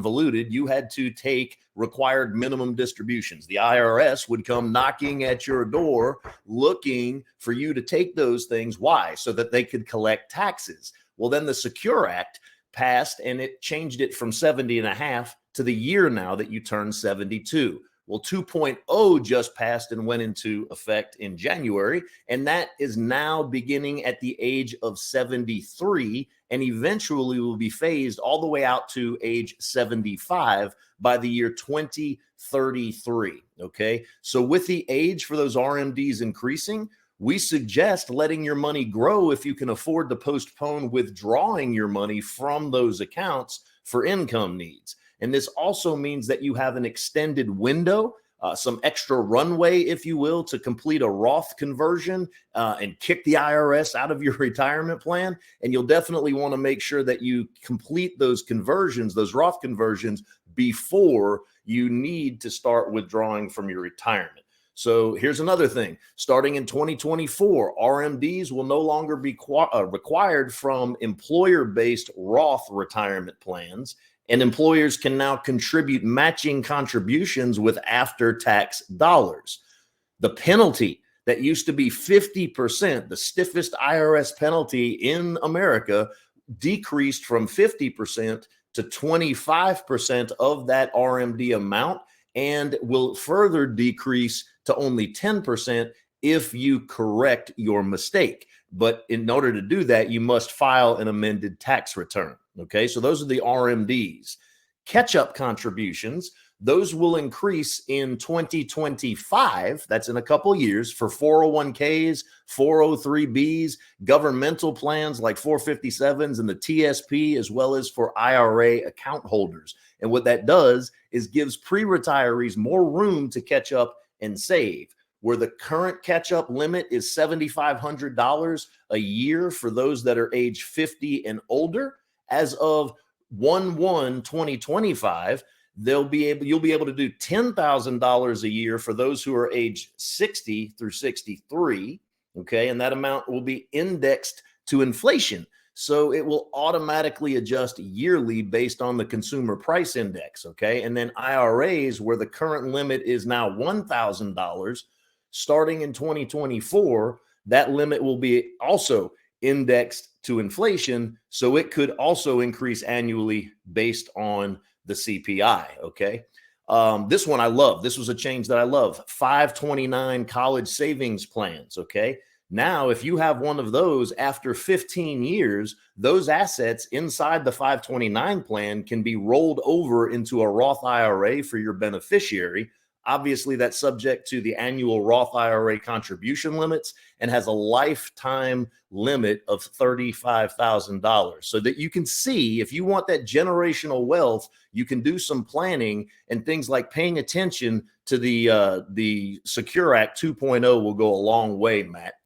convoluted. You had to take required minimum distributions. The IRS would come knocking at your door looking for you to take those things. Why? So that they could collect taxes. Well, then the Secure Act passed and it changed it from 70 and a half to the year now that you turn 72. Well, 2.0 just passed and went into effect in January, and that is now beginning at the age of 73 and eventually will be phased all the way out to age 75 by the year 2033. Okay, so with the age for those RMDs increasing, we suggest letting your money grow if you can afford to postpone withdrawing your money from those accounts for income needs. And this also means that you have an extended window, some extra runway, if you will, to complete a Roth conversion and kick the IRS out of your retirement plan. And you'll definitely want to make sure that you complete those conversions, those Roth conversions, before you need to start withdrawing from your retirement. So here's another thing. Starting in 2024, RMDs will no longer be required from employer-based Roth retirement plans, and employers can now contribute matching contributions with after-tax dollars. The penalty that used to be 50%, the stiffest IRS penalty in America, decreased from 50% to 25% of that RMD amount, and will further decrease to only 10% if you correct your mistake. But in order to do that, you must file an amended tax return. Okay, so those are the RMDs. Catch-up contributions, those will increase in 2025. That's in a couple years for 401ks, 403bs, governmental plans like 457s and the TSP, as well as for IRA account holders. And what that does is gives pre-retirees more room to catch up and save. Where the current catch-up limit is $7,500 a year for those that are age 50 and older, as of 1/1/2025, you'll be able to do $10,000 a year for those who are age 60 through 63. Okay, and that amount will be indexed to inflation. So it will automatically adjust yearly based on the consumer price index. Okay, and then IRAs, where the current limit is now $1,000, starting in 2024, that limit will be also indexed to inflation, so it could also increase annually based on the CPI. Okay, this one I love. This was a change that I love. 529 college savings plans. Okay, now if you have one of those after 15 years, those assets inside the 529 plan can be rolled over into a Roth IRA for your beneficiary. Obviously, that's subject to the annual Roth IRA contribution limits and has a lifetime limit of $35,000, so that you can see if you want that generational wealth, you can do some planning, and things like paying attention to the Secure Act 2.0 will go a long way, Matt.